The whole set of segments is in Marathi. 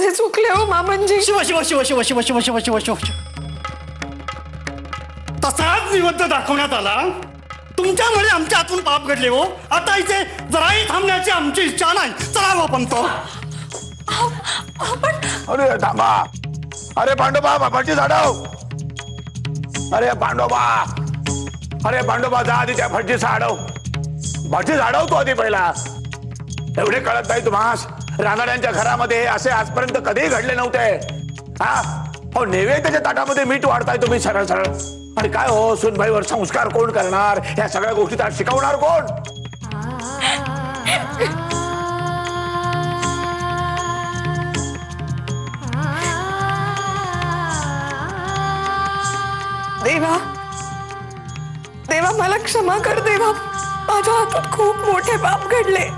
माझे चुकले हो मामनजी. शिव शिव शिव शिव शिव शिव शिव शिव शिव. तसाच निवद्द दाखवण्यात आला. तुमच्यामुळे आमच्या हातून पाप घडले हो. आता इथे जराही थांबण्याची आमची इच्छा नाही. चला हो आपण तो. अरे थांबा. अरे पांडोबा भटजी झाडव. अरे पांडोबा. अरे पांडोबा जा आधी त्या भटजी झाडव. भटजी झाडव तो आधी पहिला. एवढे कळत नाही तुम्हास रानड्यांच्या घरामध्ये असे आजपर्यंत कधीही घडले नव्हते. हा हो नैवेद्याच्या ताटामध्ये मीठ वाढताय तुम्ही सरळ सरळ. आणि काय हो सुनबाईवर संस्कार कोण करणार? या सगळ्या गोष्टी त्यात शिकवणार कोण? देवा देवा मला क्षमा कर देवा. माझ्या हातून खूप मोठे पाप घडले.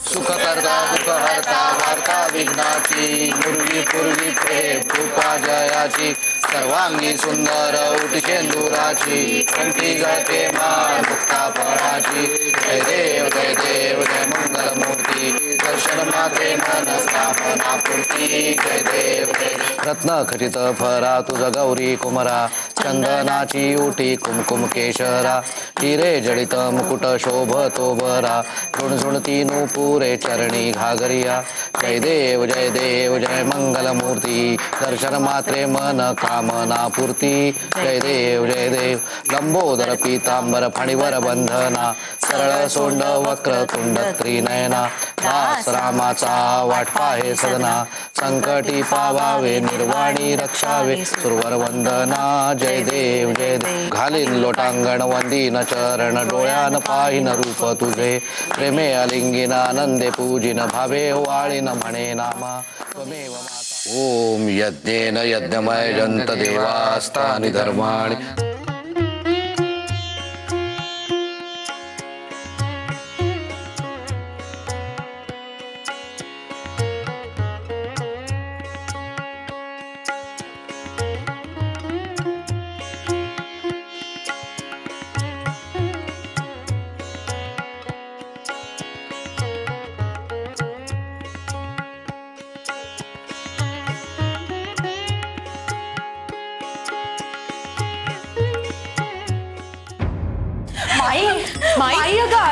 सुख करता दुःख हरता वार्ता विघ्नाची पूर्वी पूर्वी प्रेम कृपा जयाची सर्वांगी सुंदर उठशेंदुराची कंठी गळते माळ मुक्ता फळाची. जय देव जय देव जय मंगल मूर्ती दर्शन मात्रे मनस्कामना पूर्ती. जय देव जय देव. रत्न खचित फरा तुझ गौरी कुमरा चंदनाची उटी कुमकुम केशरा हिरे जडित मुकुट शोभतो बरा झुणझुणती नूपुरे चरणी घागरिया. जय देव जय मंगल मूर्ती दर्शन मात्रे मन कामना पूर्ती. जय देव लंबोदर पीतांबर फणीवर बंधना सरळ सोंड वक्र तुंड त्रिनयना. दास रामाचा वाटपा हे सदना संकटी पावावे निर्वाणी रक्षावे सुरवर वंदना. जय देव घालीन लोटांगण वंदीन चरण डोळ्यान पाहिन रूप तुझे प्रेमे अलिंगिन आनंदे पूजिन भावे वाळीन म्हणे नामा त्वमेव माता. ओम यज्ञेन यज्ञमय जंत देवास्तानि धर्माणि.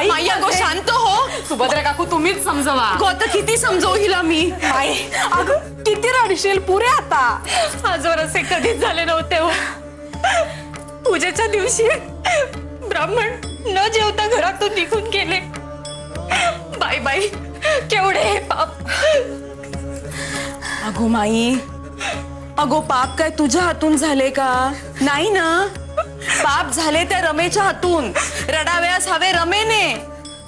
माई अगो शांत हो. सुभद्रा काकू तुम्हीच समजवा. आता किती समजवू हिला मी. माई अगं किती रडशील पुरे आता. आजवर असे कधीच झाले नव्हते हो. पूजेच्या दिवशी ब्राह्मण न जेवता घरातून निघून गेले. बाई बाई केवढे हे पाप. अगो माई अगो पाप काय तुझ्या हातून झाले का? नाही ना. पाप झाले त्या रमेच्या हातून. रडाव्यास हवे रमेने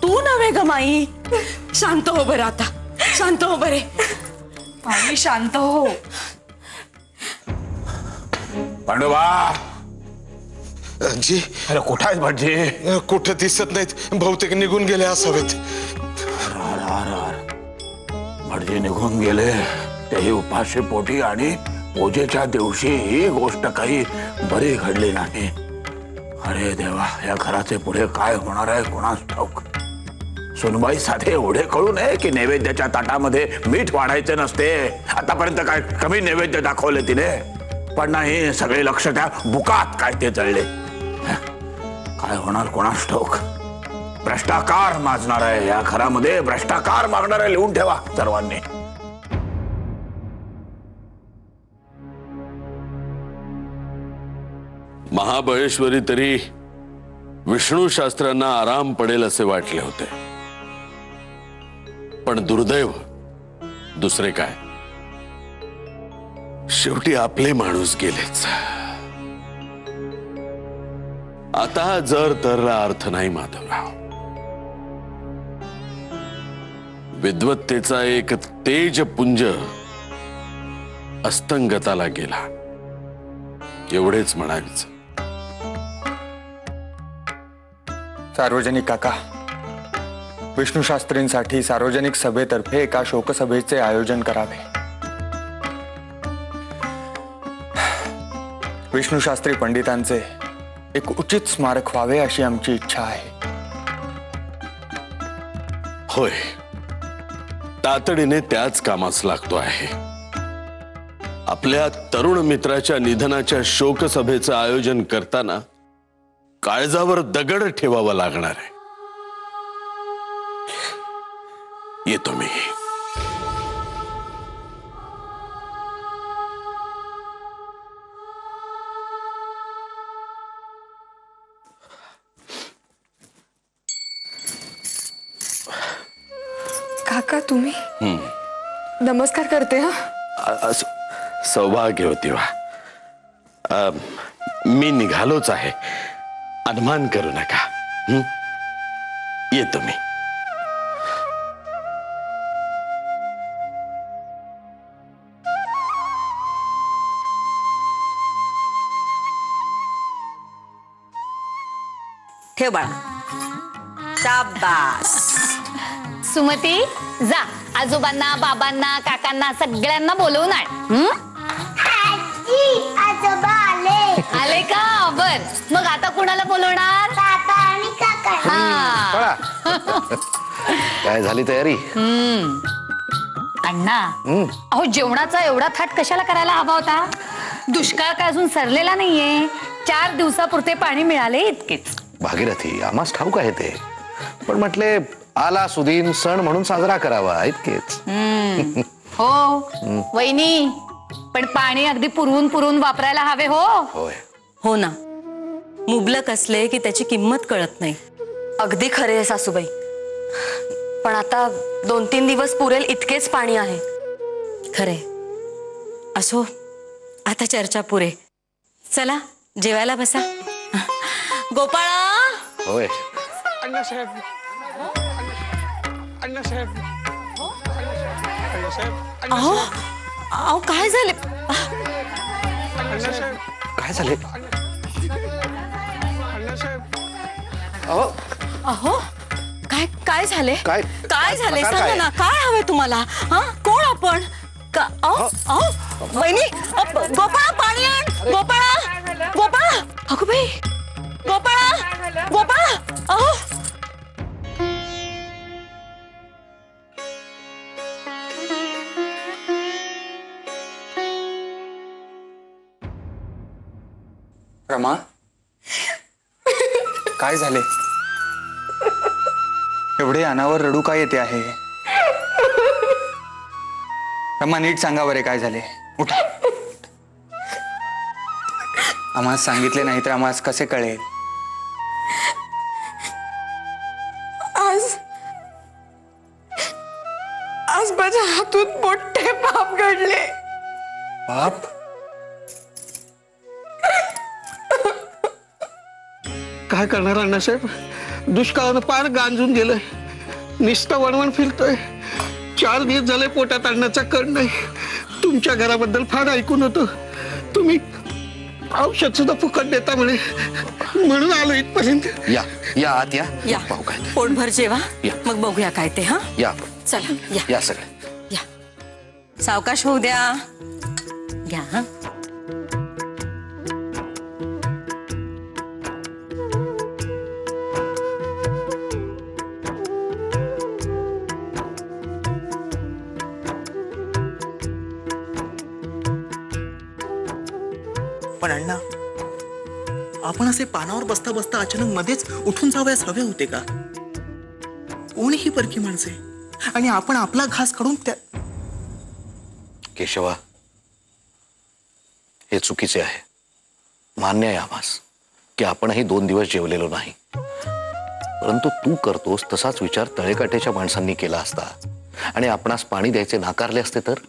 तू नव्हे ग माई. शांत हो बरं आता. शांत हो बरे. माई शांत हो. पांडोबा जी. अरे कुठं आहेत भटजी? कुठं दिसत नाहीत. बहुतेक निघून गेले असावेत. भटजी निघून गेले तेही उपाशी पोटी आणि पूजेच्या दिवशी ही गोष्ट काही बरी घडली नाही. अरे देवा या घराचे पुढे काय होणार आहे कोणास ठाऊक. सुनबाई साधे एवढे कळू नये की नैवेद्याच्या ताटामध्ये मीठ वाढायचे नसते. आतापर्यंत काय कमी नैवेद्य दाखवले तिने. पण नाही सगळे लक्ष त्या बुकात काय ते जळले. काय होणार कोणास ठाऊक. भ्रष्टाचार माजणार आहे या घरामध्ये. भ्रष्टाचार मागणार आहे. लिहून ठेवा सर्वांनी. महाबळेश्वरी तरी विष्णू शास्त्रांना आराम पडेल असे वाटले होते. पण दुर्दैव दुसरे काय. शेवटी आपले माणूस गेलेच. आता जर तरला अर्थ नाही माधवराव. विद्वत्तेचा एक तेजपुंज अस्तंगताला गेला एवढेच म्हणावीच. सार्वजनिक काका विष्णू शास्त्रींसाठी सार्वजनिक सभेतर्फे एका शोकसभेचे आयोजन करावे. विष्णू शास्त्री पंडितांचे एक उचित स्मारक व्हावे अशी आमची इच्छा आहे. होय, तातडीने त्याच कामास लागतो आहे. आपल्या तरुण मित्राच्या निधनाच्या शोकसभेचं आयोजन करताना काळजावर दगड ठेवावा लागणार आहे. येतो मी. काका तुम्ही नमस्कार करते. हा सौभाग्य होती वा. मी निघालोच आहे, अनुमान करू नका. येतो मी. ठेव बाळा. शाबास. सुमती, जा आजोबांना, बाबांना, काकांना सगळ्यांना बोलवून आण. आजोबा आले. आले का? बर, मग आता कुणाला बोलवणार? काका आणि काका. काय झाली तयारी? अण्णा, अहो जेवणाचा एवढा थाट कशाला करायला हवा होता? दुष्काळ काय अजून सरलेला नाहीये. 4 दिवसापुरते पाणी मिळाले इतकेच. भागीरथी, आम्हास ठाऊक आहे ते, पण म्हटले आला सुदीन सण म्हणून साजरा करावा इतकेच. हो वहिनी, पण पाणी अगदी पुरवून वापरायला हवे. हो होय. हो ना, मुबलक असले की त्याची किंमत कळत नाही. अगदी खरे आहे सासूबाई, पण आता 2-3 दिवस पुरेल इतकेच पाणी आहे. खरे. असो, आता चर्चा पुरे. चला जेवायला बसा. गोपाळा. होय. अहो अहो काय झाले? काय झाले? अहो काय काय झाले? काय काय झाले प्रकार सांगा काय? ना. काय हवंय तुम्हाला? हा, कोण आपण? अहो अहो वहिनी, गोपाळा पाणी आण. गोपाळा, गोपाळा. अगो बाई, गोपाळा, गोपाळा. अहो रमा, काय झाले? एवढे अनावर रडू काय येते आहे? रमा, नीट सांगा बरे काय झाले. उठा. आम्हाला सांगितले नाही तर आम्हाला कसे कळेल? आज माझ्या हातून मोठे पाप घडले. बाप, काय करणार अण्णासाहेब? दुष्काळानं पार गांजून गेलंय. निस्ता वणवण फिरतोय. 4 दिवस झाले पोटात अन्नाचा कण नाही. तुमच्या घराबद्दल फार ऐकून होतं. तुम्ही औषध सुद्धा फुकट देता म्हणे, म्हणून आलो इथपर्यंत. या या आत या. या, पाहू काय. पोटभर जेवा, या. मग बघूया काय ते. हा, या चला या या सगळे. या. सावकाश होऊ द्या. घ्या. हा, पण अण्णा, आपण असे पानावर बसता बसता अचानक मध्येच उठून जावयास हवे होते का? कोणीही परकी माणसे, आणि आपण आपला घास काढून त्या. केशवा, हे चुकीचे आहे. मान्य आहे आम्हास की आपणही 2 दिवस जेवलेलो नाही, परंतु तू करतोस तसाच विचार तळेकाठेच्या माणसांनी केला असता आणि आपणास पाणी द्यायचे नाकारले असते तर.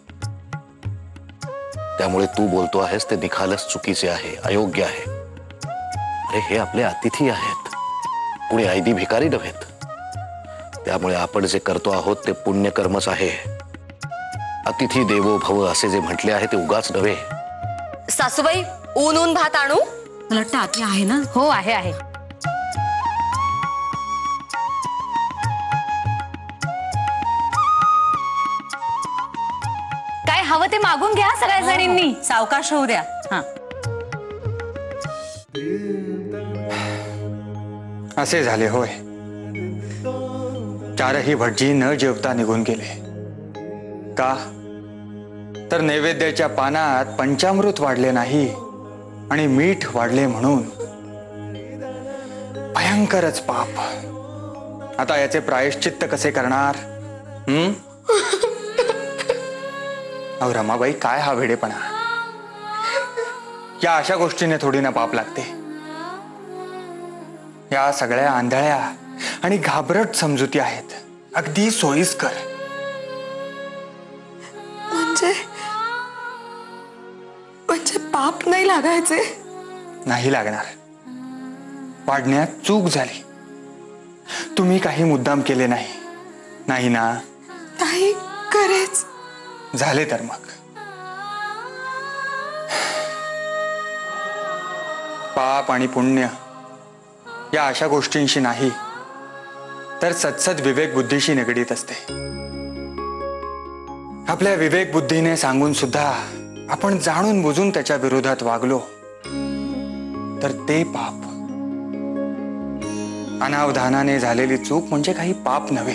त्यामुळे तू बोलतो आहेस ते निखालस चुकीचे आहे, अयोग्य आहे. अरे, हे आपले अतिथी आहेत, कुणी ऐदी भिकारी नव्हेत. त्यामुळे आपण जे करतो आहोत ते पुण्यकर्मच आहे. अतिथी देवो भव असे जे म्हटले आहे ते उगाच नव्हे. सासूबाई, ऊन भात आणू? मला वाटतं आती आहे ना. हो आहे आहे. काय हवं ते मागून घ्या सगळ्या जणींनी. सावकाश होऊ द्या. हा, असे झाले होय. चारही भटजी न जेवता निघून गेले. का तर नैवेद्याच्या पानात पंचामृत वाढले नाही आणि मीठ वाढले म्हणून. भयंकरच पाप. आता याचे प्रायश्चित्त कसे करणार? अहो रमाबाई, काय हा वेडेपणा? या अशा गोष्टीने थोडी ना पाप लागते. या सगळ्या आंधळ्या आणि घाबरट समजुती आहेत, अगदी सोयीस्कर. म्हणजे पाप नाही लागायचे? नाही लागणार. वाढण्यात चूक झाली. तुम्ही काही मुद्दाम केले नाही, नाही ना? नाही करेच. झाले तर मग. पाप आणि पुण्य या अशा गोष्टींशी नाही, तर सत्सद विवेक बुद्धीशी निगडीत असते. आपल्या विवेक बुद्धीने सांगून सुद्धा आपण जाणून बुजून त्याच्या विरोधात वागलो तर ते पाप. अनावधानाने झालेली चूक म्हणजे काही पाप नव्हे.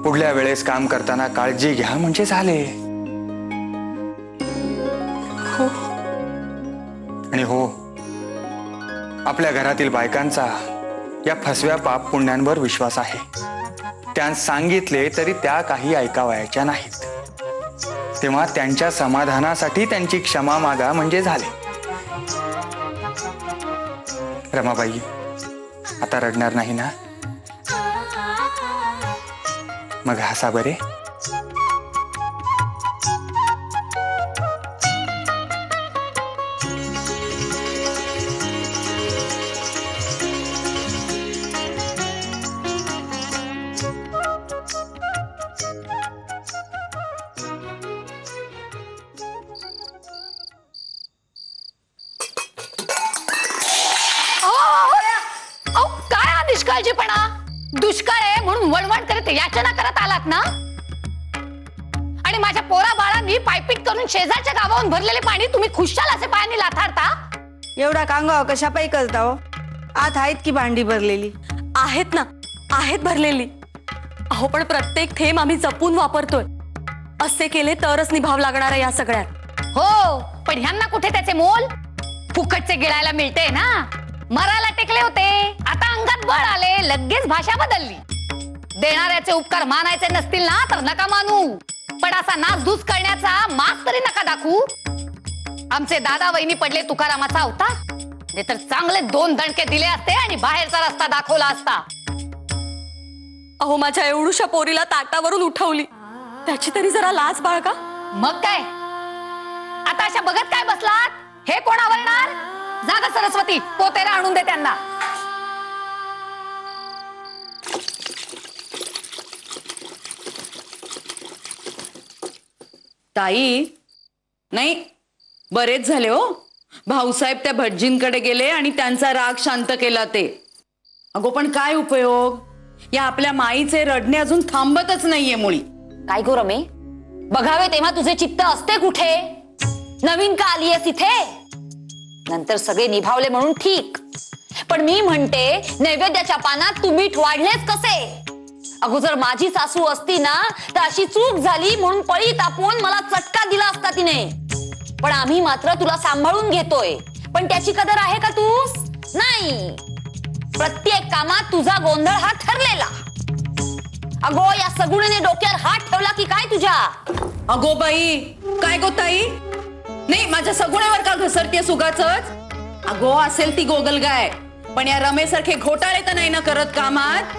पुढल्या वेळेस काम करताना काळजी घ्या म्हणजे झाले. हो. आणि हो, आपल्या घरातील बायकांचा या फसव्या पाप पुण्यांवर विश्वास आहे. त्या सांगितले तरी त्या काही ऐकावयाच्या नाहीत. तेव्हा त्यांच्या समाधानासाठी त्यांची क्षमा मागा म्हणजे झाले. रमाबाई, आता रडणार नाही ना? मग हसा बरे. दुष्काळ आहे म्हणून वणवण करत याचना करत आलात ना? आणि माझ्या पोरा बाळांनी पायपीट करून शेजारच्या गावाहून भरलेले पाणी तुम्ही खुशाल असे पायाने लाथारता? एवढा कांगाव कशा पायी करता हो? आत आहेत की भांडी भरलेली? आहेत ना, आहेत भरलेली. अहो पण प्रत्येक थेंब आम्ही जपून वापरतोय. असे केले तरच निभाव लागणार आहे या सगळ्यात. हो, पण ह्यांना कुठे त्याचे मोल? फुकटचे गिळायला मिळते ना. मरायला टेकले होते, आता अंगात बळ आले, लगेच भाषा बदलली. देणाऱ्याचे उपकार मानायचे नसतील ना तर नका मानू, पण असा नासधूस करण्याचा मास तरी नका दाखवू. आमचे दादा वहिनी पडले तुकारामाचा अवतार, नाही तर चांगले 2 दणके दिले असते आणि बाहेरचा रस्ता दाखवला असता. अहो माझ्या एवढूशा पोरीला ताटावरून उठवली, त्याची तरी जरा लाज बाळगा. मग काय आता अशा बघत काय बसलात? हे कोण आवरणार? जागा सरस्वती, पोतेरा आणून दे त्यांना. ताई, नाही बरेच झाले हो. भाऊसाहेब त्या भटजींकडे गेले आणि त्यांचा राग शांत केला ते. अगो पण काय उपयोग? या आपल्या माईचे रडणे अजून थांबतच नाहीये मुळी. काय गो रमे, बघावे तेव्हा तुझे चित्त असते कुठे? नवीन का आलीयस इथे? नंतर सगळे निभावले म्हणून ठीक, पण मी म्हणते नैवेद्याच्या पानात तू मीठ वाढलेच कसे? अगो जर माझी सासू असती ना तर अशी चूक झाली म्हणून पळी तापवून मला चटका दिला असता तिने. पण आम्ही मात्र तुला सांभाळून घेतोय, पण त्याची कदर आहे का तू? नाही. प्रत्येक कामात तुझा गोंधळ हा ठरलेला. अगो या सगुणीने डोक्यावर हात ठेवला की काय तुझ्या? अगो बाई, काय गो ताई? नाही, माझ्या सगुण्यावर का घसरते सुगाचच? अगो असेल ती गोगलगाय, पण या रमेसारखे घोटाळे तर नाही ना करत कामात.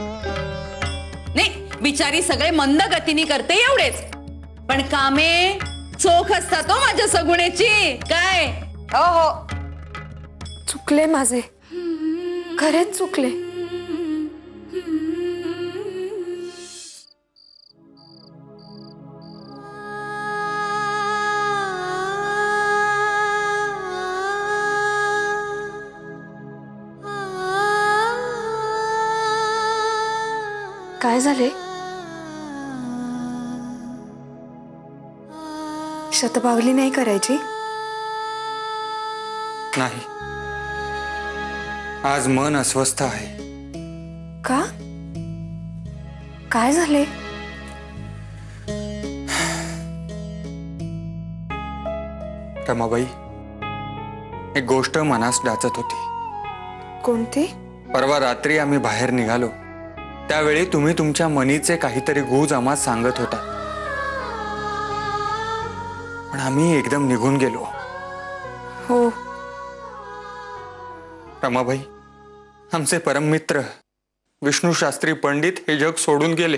नाही, बिचारी सगळे मंद गतीने करते एवढेच, पण कामे चोख असतात हो माझ्या सगुण्याची. काय? हो हो, चुकले माझे, खरेच चुकले. काय झाले? शतपावली नाही करायची? नाही, आज मन अस्वस्थ आहे. का? काय झाले? रमाबाई, एक गोष्ट मनास डाचत होती. कोणती? परवा रात्री आम्ही बाहेर निघालो त्यावेळी तुम्ही तुमच्या मनीचे काहीतरी गुज आम्हा सांगत होता, पण आम्ही एकदम निघून गेलो. हो रमाबाई, आमचे परममित्र विष्णू शास्त्री पंडित हे जग सोडून गेले.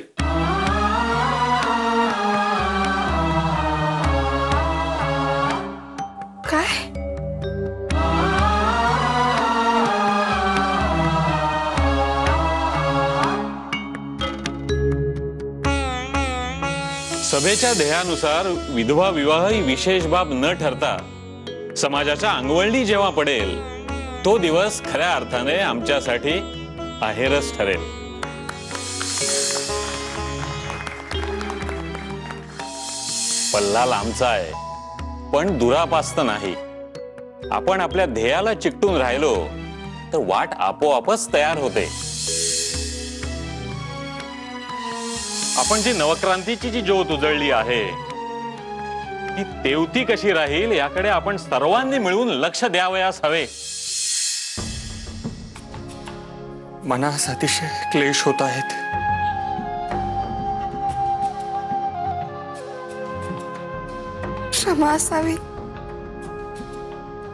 काय? सभेच्या ध्येयानुसार विधवा विवाह ही विशेष बाब न ठरता समाजाच्या अंगवळणी जेव्हा पडेल तो दिवस खऱ्या अर्थाने आमच्यासाठी आहेरच ठरेल. पल्ला लांबचा आहे पण दुरापास्त नाही. आपण आपल्या ध्येयाला चिकटून राहिलो तर वाट आपोआपच तयार होते. आपण जी नवक्रांतीची जी ज्योत उजळली आहे ती तेवती कशी राहील याकडे आपण सर्वांनी मिळून लक्ष द्यावयास हवे. मनास अतिशय क्लेश होत आहेत. क्षमा असावी,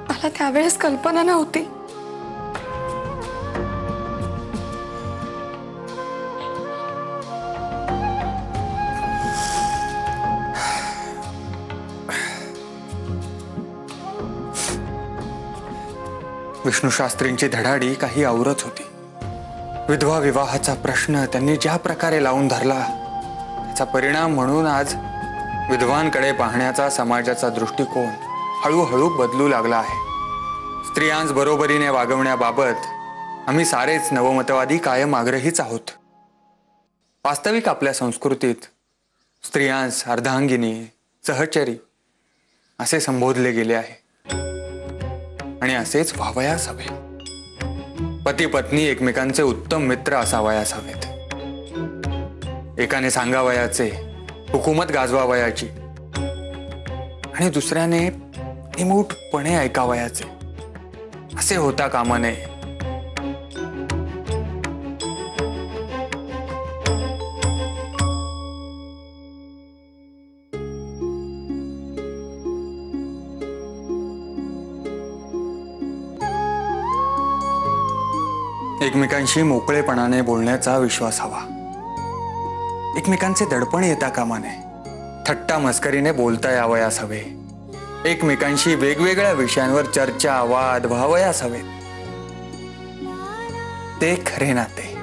मला त्यावेळेस कल्पना नव्हती. विष्णू शास्त्रींची धडाडी काही आवरत होती. विधवा विवाहाचा प्रश्न त्यांनी ज्या प्रकारे लावून धरला त्याचा परिणाम म्हणून आज विधवांकडे पाहण्याचा समाजाचा दृष्टिकोन हळूहळू बदलू लागला आहे. स्त्रियांस बरोबरीने वागवण्याबाबत आम्ही सारेच नवमतवादी कायम आग्रहीच आहोत. वास्तविक आपल्या संस्कृतीत स्त्रियांस अर्धांगिनी, सहचरी असे संबोधले गेले आहे आणि असेच व्हावयास हवे. पती पत्नी एकमेकांचे उत्तम मित्र असावयास हवेत. एकाने सांगावयाचे, हुकूमत गाजवावयाची आणि दुसऱ्याने निमूटपणे ऐकावयाचे असे होता कामा नये. एकमेकांशी मोकळेपणाने बोलण्याचा विश्वास हवा. एकमेकांचे दडपण येता कामा नये. थट्टा मस्करीने बोलता यावयास हवे. एकमेकांशी वेगवेगळ्या विषयांवर चर्चा वाद व्हावयास हवेत. ते खरे नाते.